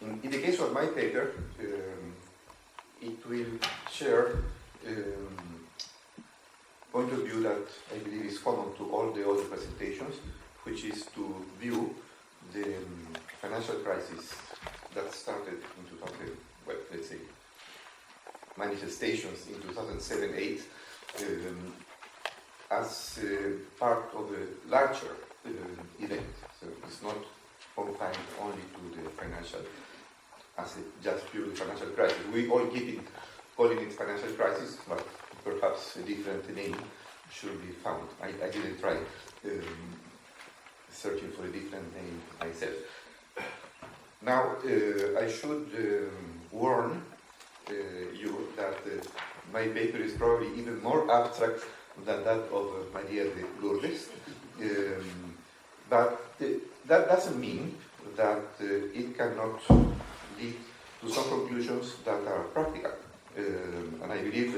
In the case of my paper, it will share point of view that I believe is common to all the other presentations, which is to view the financial crisis that started in 2000, well, let's say, manifestations in 2007-8 as part of a larger event. So it's not confined only to the financial, as just purely financial crisis. We all keep calling it financial crisis, but perhaps a different name should be found. I didn't try searching for a different name myself. Now, I should warn you that my paper is probably even more abstract than that of Maria de Lourdes. But that doesn't mean that it cannot lead to some conclusions that are practical. And I believe,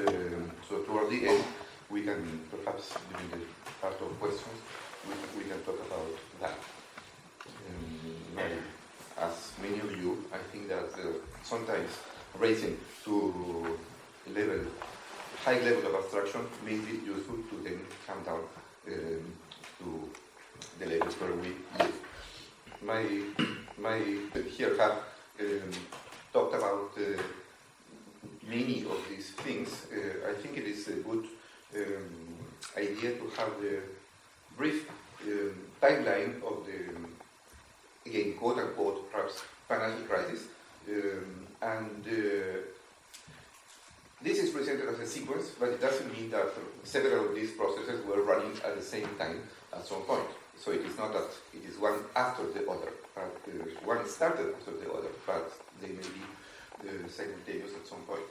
so toward the end, we can perhaps, during the part of questions, we can talk about that. As many of you, I think that sometimes raising to a high level of abstraction may be useful to then come down to the levels where we live. Here have talked about many of these things. I think it is a good idea to have the brief timeline of the, again, quote-unquote, perhaps financial crisis. This is presented as a sequence, but it doesn't mean that several of these processes were running at the same time at some point. So it is not that it is one after the other, but one started after the other, but they may be simultaneous at some point.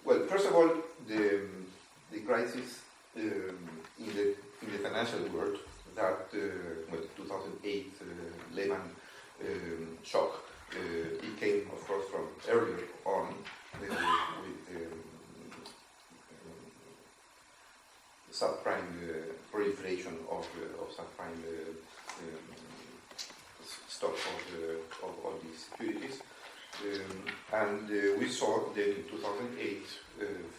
Well, first of all, the crisis in the financial world that 2008 Lehman shock, it came, of course, from earlier on with subprime proliferation of subprime stock of all these securities. We saw that in 2008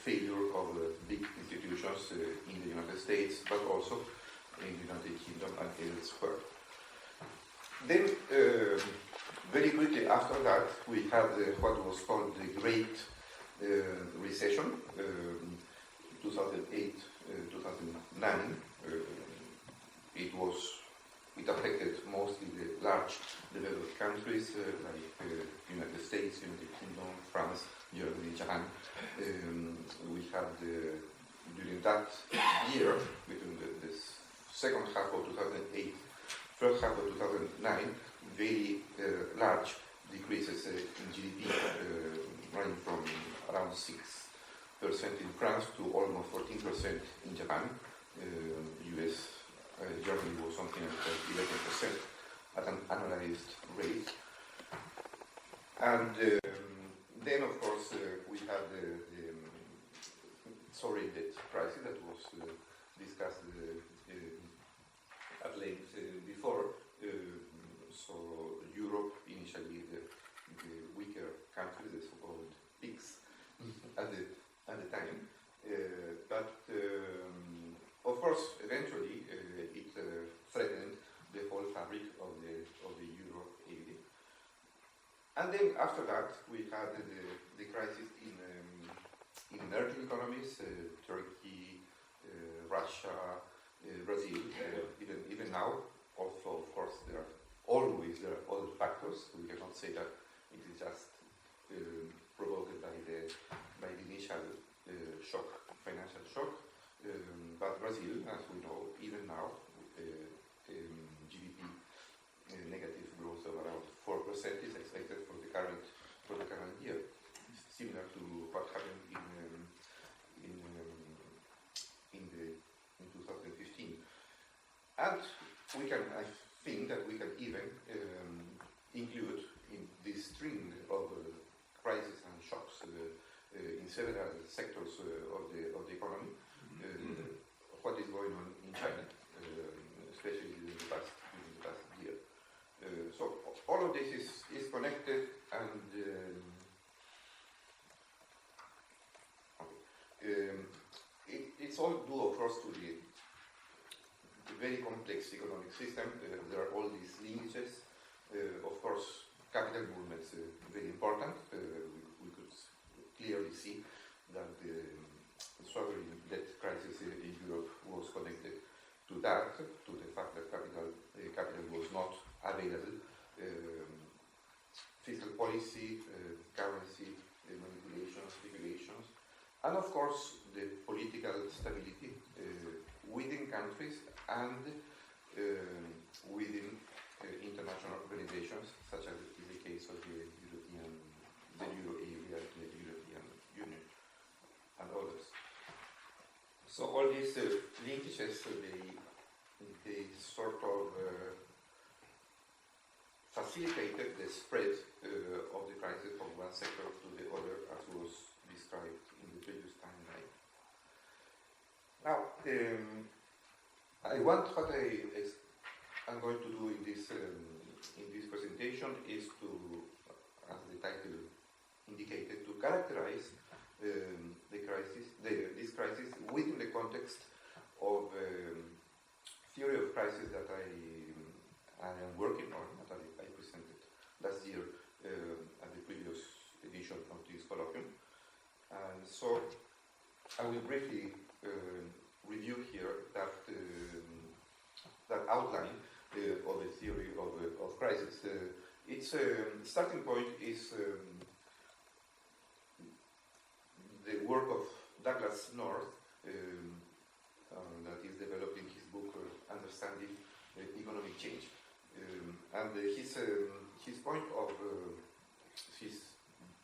failure of big institutions in the United States, but also in the United Kingdom and elsewhere. Then, very quickly after that, we had what was called the Great Recession, 2008, 2009. It affected mostly the large developed countries like United States, United Kingdom, France, Germany, Japan. We had during that year, between the second half of 2008, first half of 2009, very large decreases in GDP, running from around 6% in France to almost 14% in Japan. US, Germany was something like 11% at an annualized rate. And then, of course, we had the sovereign debt crisis that was discussed at length before. So Europe, initially the weaker countries, the so-called PIGS at the time, but of course, eventually it threatened the whole fabric of the euro area. And then after that, we had the crisis in emerging economies, Turkey, Russia, Brazil, even now. Also, of course, there are other factors. We cannot say that it is just provoked by the initial shock, financial shock. But Brazil, as we know, even now, GDP negative growth of around 4% is expected for the current year, similar to what happened in 2015. And I think that we can even include in this string of crises and shocks in several sectors of the economy. What is going on in China, especially during the past year. So all of this is connected, course, to the very complex economic system. There are all these linkages. Of course, capital movements very important. We could clearly see that the sovereign debt crisis in Europe was connected to that, to the fact that capital was not available. Fiscal policy, currency manipulations, regulations, and of course the political stability within countries and within international organizations, such as in the case of the Euro area, the European Union, and others. So all these linkages, they sort of facilitated the spread of the crisis from one sector to the other, as was described in the previous timeline. Now, what I'm going to do in this presentation is to, as the title indicated, to characterize this crisis within the context of theory of crisis that I am working on, that I presented last year at the previous edition of this colloquium. And so I will briefly review here that outline of the theory of crisis. Its starting point is the work of Douglas North, that is developed in his book Understanding Economic Change. And his point of his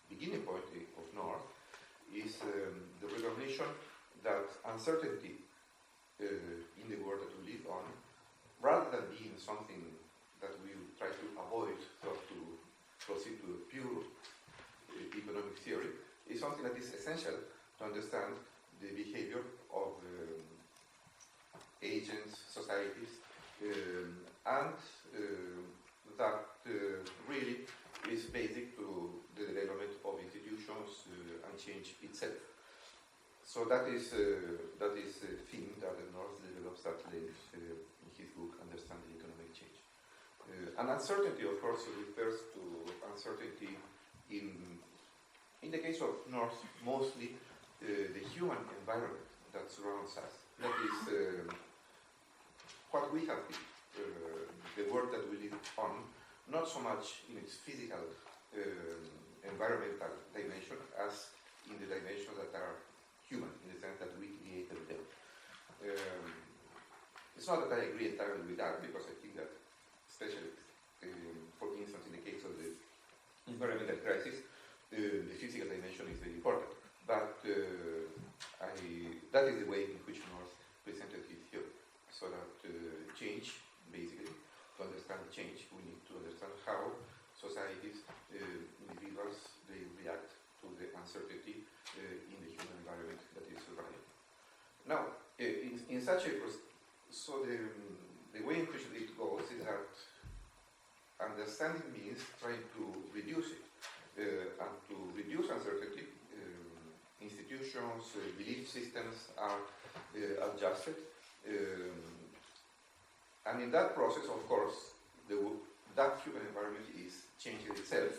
beginning point of North is the recognition that uncertainty in the world that we live on, rather than being something that we try to avoid, so to proceed to a pure economic theory, is something that is essential to understand the behavior of agents, societies, and that really is basic to the development of institutions and change itself. So that is a theme that North develops at length in his book Understanding Economic Change. And uncertainty, of course, refers to uncertainty in the case of North, mostly the human environment that surrounds us. That is what we have been, the world that we live on, not so much in its physical environmental dimension as in the dimensions that are human, in the sense that we created them. It's not that I agree entirely with that, because I think that, especially, for instance, in the case of the environmental crisis, the physical dimension is very important. But that is the way in which North presented his theory. So that change, basically, to understand change, we need to understand how societies, individuals, they react to the uncertainty in the human environment that is surrounding. Now, in such a process, so the way in which it goes is that understanding means trying to reduce it, and to reduce uncertainty. Institutions, belief systems are adjusted, and in that process, of course, that human environment is changing itself,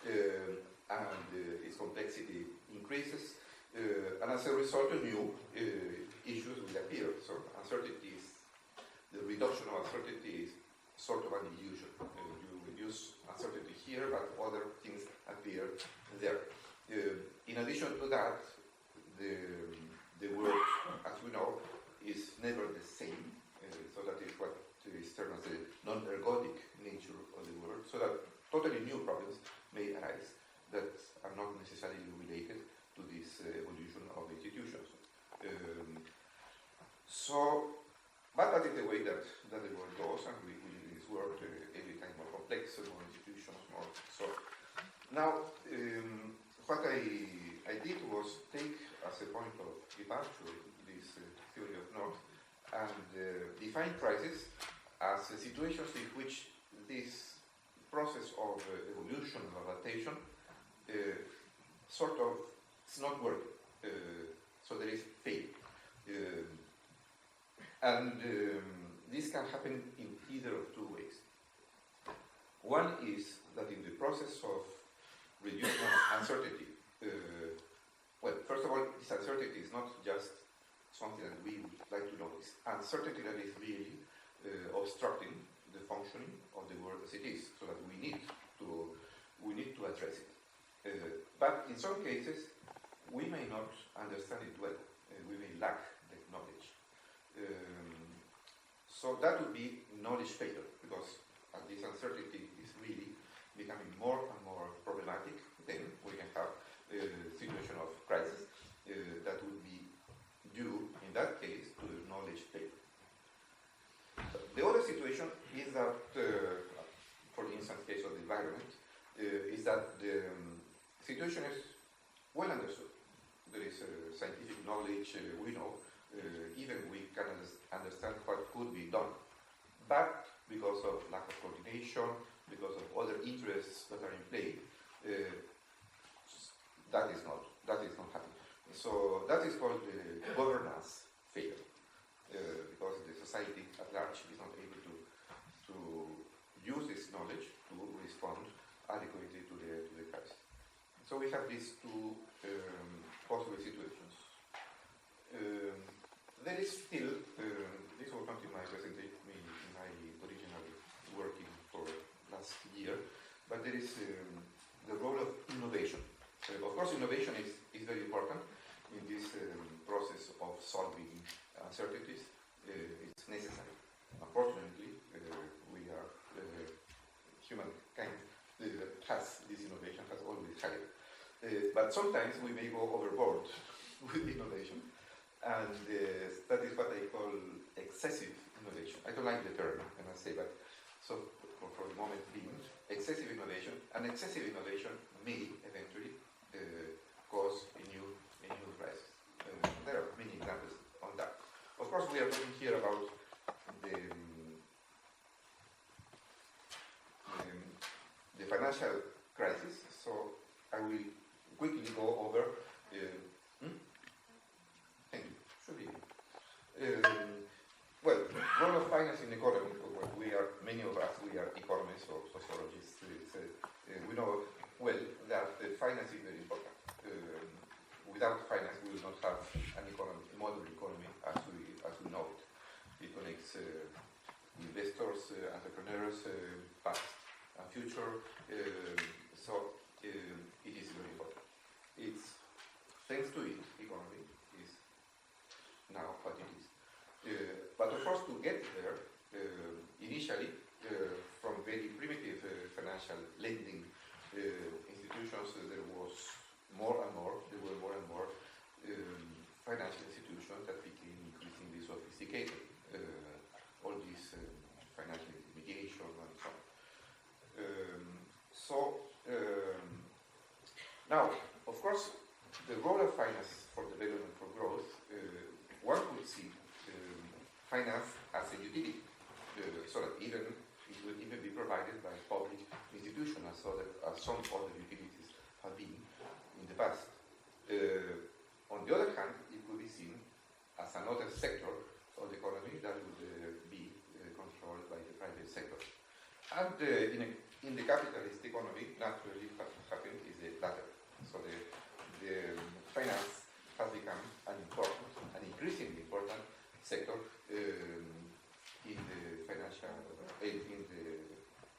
and its complexity increases, and as a result, new issues will appear. So uncertainty is, the reduction of uncertainty is sort of an illusion. You reduce uncertainty here, but other things appear there. In addition to that, the world, as we know, is never the same. So that is what is termed as the non-ergodic nature of the world. So that totally new problems may arise that are not necessarily related to this evolution of institutions. But that is the way that the world goes, and we live in this world every time more complex, more institutions, more. So now, what I did was take as a point of departure this theory of North and define crisis as situations in which this process of evolution, of adaptation, sort of is not working. So there is failure. And this can happen in either of two ways. One is that in the process of reducing uncertainty, well, first of all, this uncertainty is not just something that we would like to know. It's uncertainty that is really obstructing the functioning of the world as it is, so that we need to address it. But in some cases, we may not understand it well. We may lack the knowledge. So that would be knowledge failure, because as this uncertainty is really becoming more and more problematic, then we can have a situation of crisis that would be due, in that case, to the knowledge failure. The other situation is that, for the instance case of the environment, is that the situation is well understood. There is scientific knowledge, we know, even we can understand what could be done. But because of lack of coordination, because of other interests that are in play, that is not happening. So that is called the governance failure, because the society at large is not able to use this knowledge to respond adequately to the crisis. So we have these two possible situations. There is still, this was not in my presentation, in my original working for last year, but there is the role of innovation. Of course, innovation is very important in this process of solving uncertainties. It's necessary. Unfortunately, we are humankind has this innovation, has always had it. But sometimes we may go overboard with innovation, and that is what I call excessive innovation. I don't like the term, and I say that. So, for the moment being, excessive innovation, and excessive innovation may eventually cause a new crisis. There are many examples on that. Of course, we are talking here about the financial crisis, so I will quickly go over. Thank you. Should be. Well, role of finance in economy. Many of us, we are economists or sociologists. We know well that finance is very important. Without finance, we will not have an economy, a modern economy as we know it. It connects investors, entrepreneurs, past and future. So it is very important. It's thanks to it, economy is now what it is. But of course, to get there, initially, from very primitive financial lending institutions, there were more and more financial institutions that became increasingly sophisticated. All these financial intermediation and so on. Now, of course, the role of finance for development, for growth, one would see finance as a utility, so that it will even be provided by public institutions, as some other utilities have been in the past. On the other hand, it could be seen as another sector of the economy that would be controlled by the private sector. And in the capitalist economy, naturally what happened is the latter. So the finance has become an increasingly important sector in the financial, in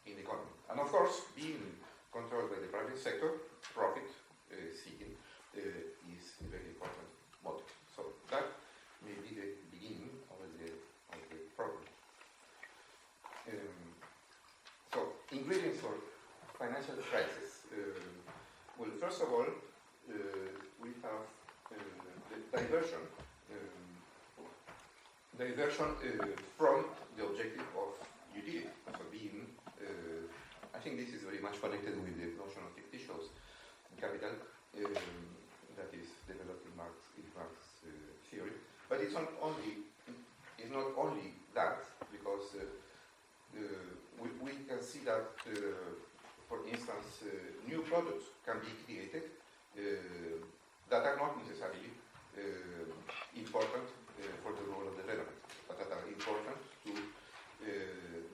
the economy. And of course, being controlled by the private sector, profit seeking is a very important motive. So that may be the beginning of the problem. So ingredients for financial crisis. Well, first of all, we have the diversion from the objective of utility. So being, I think this is very much connected with the notion of fictitious capital that is developed in Marx's theory. But it's not only that, because we can see that, for instance, new products can be created that are not necessarily important for the role of development. But that are important to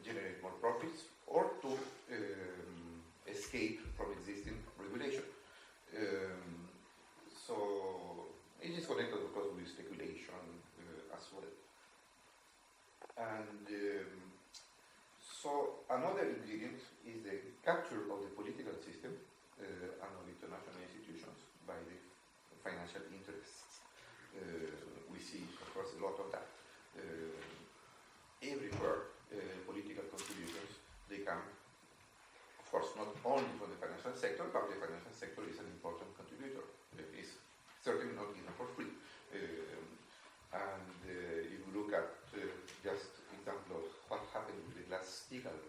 generate more profits or to escape from existing regulation. So it is connected, of course, with speculation as well. And so another ingredient is the capture of the political system and of international institutions by the financial interests. We see, of course, a lot of that. Everywhere, political contributions, they come, of course, not only from the financial sector, but the financial sector is an important contributor. It's certainly not given for free. And if you look at just example of what happened with the Glass-Steagall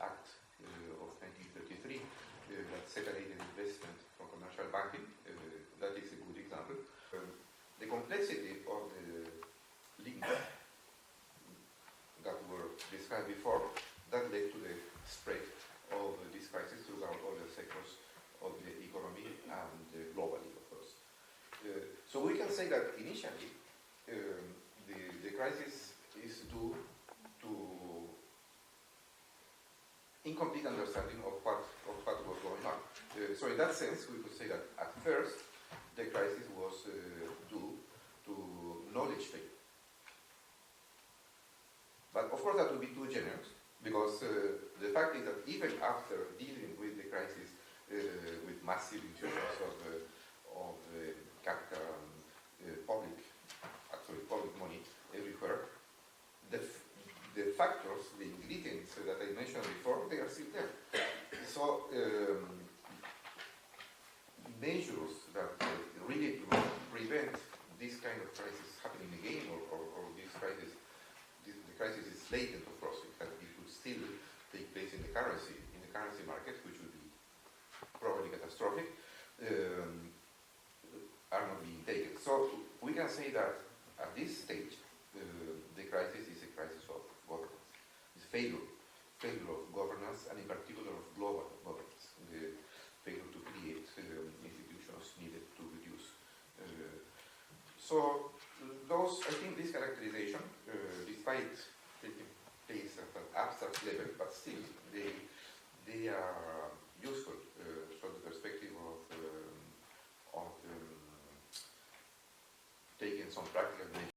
Act of 1933 that separated investment from commercial banking, that is a good example. The complexity of the links that were described before, that led to the spread of this crisis throughout other sectors of the economy and globally, of course. So we can say that initially the crisis is due to incomplete understanding of what was going on. So in that sense, we could say that at first the crisis was due to knowledge failure. But of course that would be too generous, because the fact is that even after dealing with the crisis with massive infusions of capital and public money everywhere, the factors, the ingredients that I mentioned before, they are still there. So measures that really prevent this kind of crisis happening again, or this crisis, the crisis is latent, of course, that it would still take place in the currency market, which would be probably catastrophic, are not being taken. So we can say that at this stage, the crisis is a crisis of governance. It's failure of governance, and in particular of global governance. The failure to create institutions needed to reduce. So those, I think, this characterization, despite taking place at an abstract level, but still they are useful from the perspective of taking some practical measures.